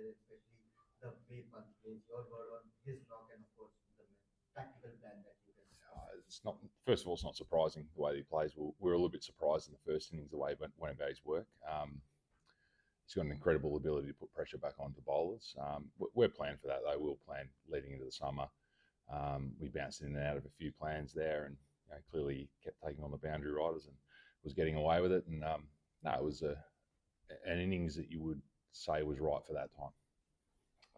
there, especially the way Pant plays. Your word on his knock and of course the tactical plan that you can. It's not. First of all, it's not surprising the way he plays. We're a little bit surprised in the first innings the way he went about his work. He's got an incredible ability to put pressure back onto bowlers. We're planning for that though. We'll plan leading into the summer. We bounced in and out of a few plans there, and clearly kept taking on the boundary riders and was getting away with it. And no, it was an innings that you would say was right for that time.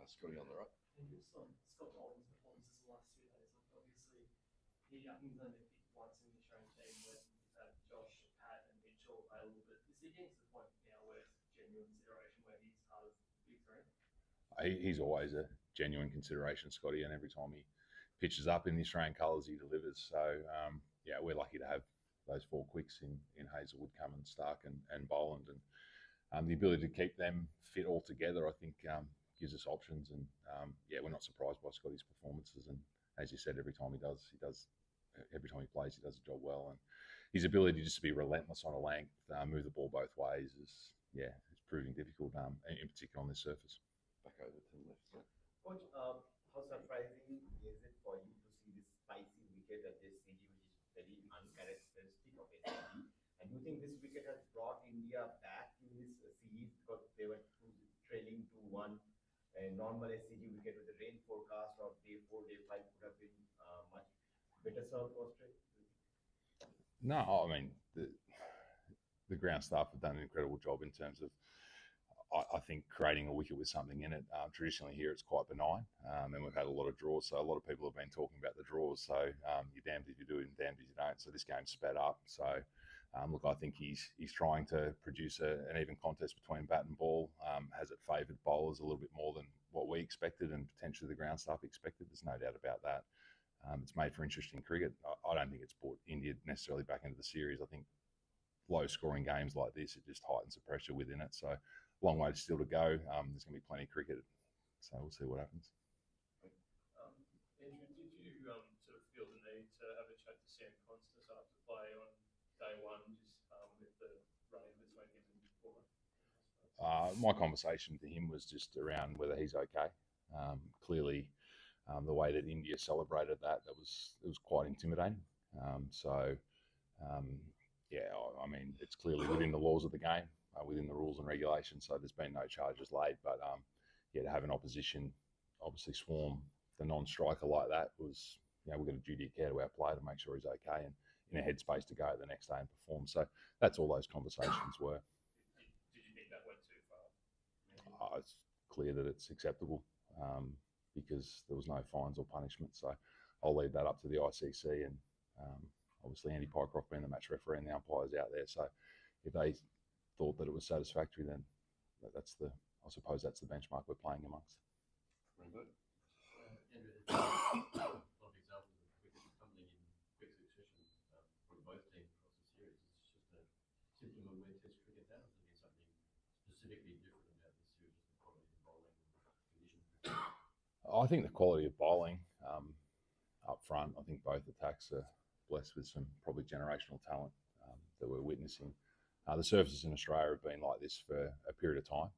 Scotty on the right. And just on Scott Boland's performances the last 2 days, obviously I think he's only been picked once in the Australian team when you've had Josh, Pat, and Mitchell available. But is he getting to the point now where it's genuine consideration where he's part of the big three? He's always a genuine consideration, Scotty, and every time he pitches up in the Australian colours, he delivers. So we're lucky to have those 4 quicks in Hazelwood, Cummins, Stark, and Boland, and the ability to keep them fit all together, I think, gives us options. And we're not surprised by Scotty's performances. And as you said, every time he plays, he does the job well. And his ability just to be relentless on a length, move the ball both ways is proving difficult, in particular on this surface. Back over to the left. Yeah. Coach, how surprising is it for you to see this spicy wicket at this CG, which is very uncharacteristic of SCG? And do you think this wicket has brought India back in this series because they were trailing 2-1? A normal SCG wicket with the rain forecast of day 4, day 5 could have been much better served for Australia? No, I mean, the ground staff have done an incredible job in terms of, I think, creating a wicket with something in it. Traditionally here it's quite benign, and we've had a lot of draws, so a lot of people have been talking about the draws. So you're damned if you do it and damned if you don't. So this game's sped up. So look, I think he's trying to produce an even contest between bat and ball. Has it favoured bowlers a little bit more than what we expected and potentially the ground staff expected? There's no doubt about that. It's made for interesting cricket. I don't think it's brought India necessarily back into the series. I think low-scoring games like this, it just heightens the pressure within it. So long way still to go. There's going to be plenty of cricket, so we'll see what happens. Andrew, did you sort of feel the need to have a chat to Sam Konstas after play on day 1, just with the running between him and Bumrah? My conversation to him was just around whether he's okay. Clearly, the way that India celebrated that was quite intimidating. I mean, it's clearly within the laws of the game, within the rules and regulations. So there's been no charges laid, but to have an opposition obviously swarm the non-striker like that was, we've got a duty of care to our player to make sure he's okay and in a headspace to go the next day and perform. So that's all those conversations were. Did you think that went too far? It's clear that it's acceptable because there was no fines or punishment. So I'll leave that up to the ICC and obviously Andy Pycroft being the match referee and the umpires out there. So if they thought that it was satisfactory, then I suppose that's the benchmark we're playing amongst. Very good. Andrew, a lot of examples of wickets tumbling in quick succession from both teams across the series. It's just a symptom of where Test cricket has. I mean, something specifically different about this series, just the quality of bowling conditions. I think the quality of bowling up front, I think both attacks are blessed with some probably generational talent that we're witnessing. The surfaces in Australia have been like this for a period of time,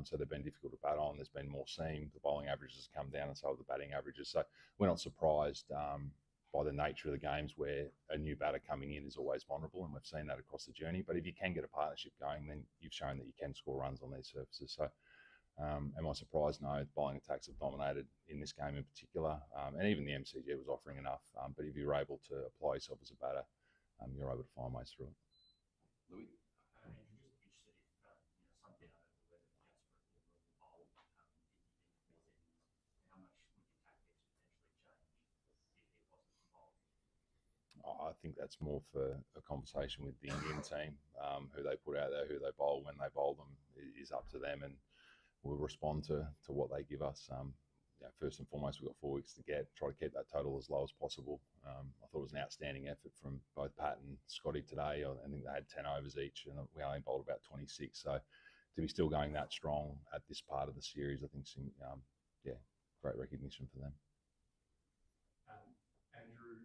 so they've been difficult to bat on. There's been more seam, the bowling averages come down, and so have the batting averages. So we're not surprised by the nature of the games where a new batter coming in is always vulnerable, and we've seen that across the journey. But if you can get a partnership going, then you've shown that you can score runs on these surfaces. So am I surprised? No, bowling attacks have dominated in this game in particular, and even the MCG was offering enough. But if you're able to apply yourself as a batter, you're able to find ways through it. Louis? Andrew, just interested if something out of the weather for Jasprit will bowl in these innings, how much would your tactics potentially change if he wasn't involved? I think that's more for a conversation with the Indian team. Who they put out there, who they bowl, when they bowl them is up to them, and we'll respond to what they give us. First and foremost, we've got 4 weeks to try to keep that total as low as possible. I thought it was an outstanding effort from both Pat and Scotty today. I think they had 10 overs each, and we only bowled about 26. So to be still going that strong at this part of the series, I think, great recognition for them. Andrew,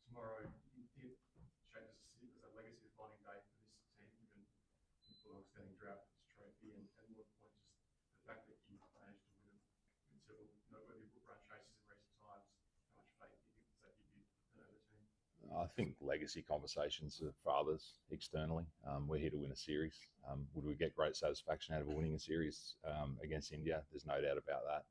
tomorrow you did shape as a legacy defining day for this team, given the long-standing drought for this trophy, and more to the point, just the fact that you I think legacy conversations are for others externally. We're here to win a series. Would we get great satisfaction out of winning a series against India? There's no doubt about that.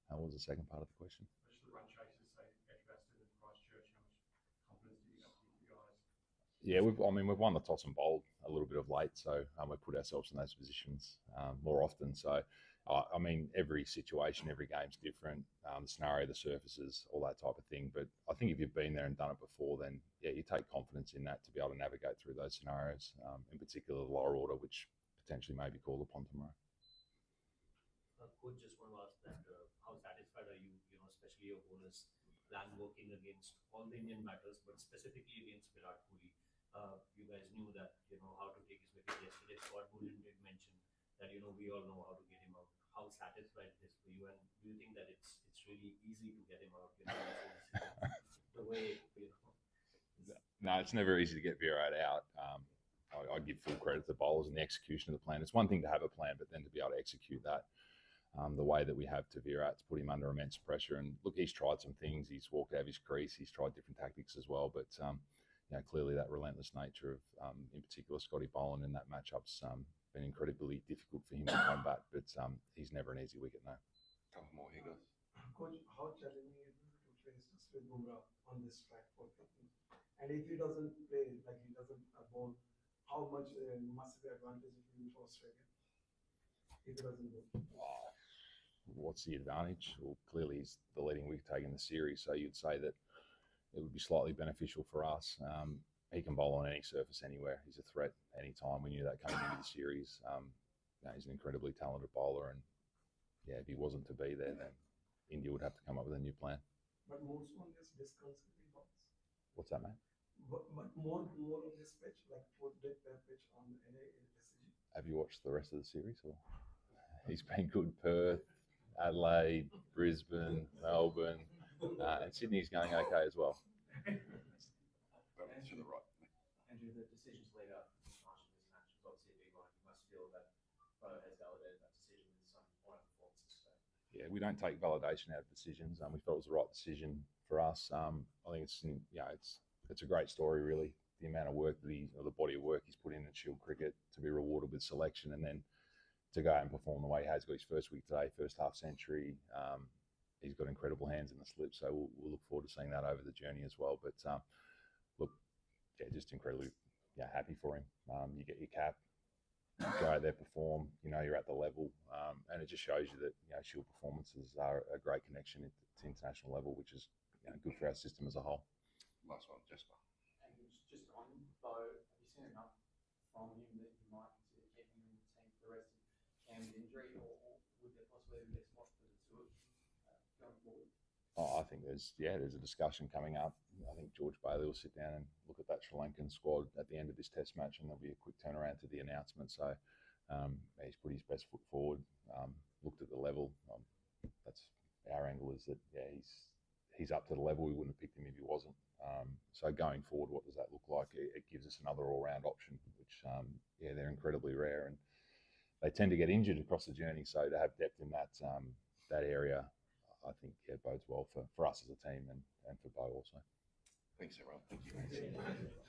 What was the second part of the question? Which the run chasers say Edgbaston and Christchurch, how much confidence do you have to give you guys? Yeah, we've won the toss and bowled a little bit of late, so we put ourselves in those positions more often. So, every situation, every game's different. The scenario, the surfaces, all that type of thing. But I think if you've been there and done it before, then yeah, you take confidence in that to be able to navigate through those scenarios, in particular the lower order, which potentially may be called upon tomorrow. Coach, just want to ask that how satisfied are you, especially your bowlers plan working against all the Indian batters, but specifically against Virat Kohli. You guys knew that, how to take his wicket yesterday. Scott Bullen did mention that, we all know how to get him out. How satisfied it is for you, and do you think that it's really easy to get him out? The way, No, it's never easy to get Virat out. I give full credit to the bowlers and the execution of the plan. It's one thing to have a plan, but then to be able to execute that the way that we have to Virat, to put him under immense pressure. And look, he's tried some things. He's walked out of his crease. He's tried different tactics as well. But clearly that relentless nature of, in particular, Scotty Boland in that matchup's been incredibly difficult for him to combat. But he's never an easy wicket, no. Couple more, here goes. Coach, how challenging it will be to face Jasprit Bumrah on this track for picking? And if he doesn't play, like he doesn't bowl, how much massive advantage it will be for Australia if he doesn't bowl? What's the advantage? Well, clearly he's the leading wicket taker in the series, so you'd say that it would be slightly beneficial for us. He can bowl on any surface anywhere. He's a threat anytime. We knew that coming into the series. He's an incredibly talented bowler, and yeah, if he wasn't to be there, then India would have to come up with a new plan. But more so on this disconcerting box. What's that, mate? But more on this pitch, like for that pitch on any decision. Have you watched the rest of the series? Or he's been good. Perth, Adelaide, Brisbane, Melbourne, and Sydney's going okay as well. To the right. Andrew, the decisions laid out in March of this match was obviously a big one. You must feel that Bo has validated that decision with some fine performances today. Yeah, we don't take validation out of decisions. We felt it was the right decision for us. I think it's a great story, really. The amount of work the body of work he's put in Shield cricket to be rewarded with selection, and then to go out and perform the way he has. Got his first week today, first half century. He's got incredible hands in the slip, so we'll look forward to seeing that over the journey as well. But just incredibly happy for him. You get your cap, go out there, perform. You're at the level, and it just shows you that Shield performances are a great connection to international level, which is good for our system as a whole. Last one, Jasper. And just on Bo, have you seen enough from him that you might consider keeping him in the team for the rest of Cam's injury, or would there possibly be a spot for the two of going forward? I think there's a discussion coming up. I think George Bailey will sit down and look at that Sri Lankan squad at the end of this Test match, and there'll be a quick turnaround to the announcement. So he's put his best foot forward, looked at the level. That's our angle, is that he's up to the level. We wouldn't have picked him if he wasn't. So going forward, what does that look like? It gives us another all-round option, which they're incredibly rare, and they tend to get injured across the journey. So to have depth in that area, I think bodes well for us as a team and for Bo also. Thanks, everyone. Thank you.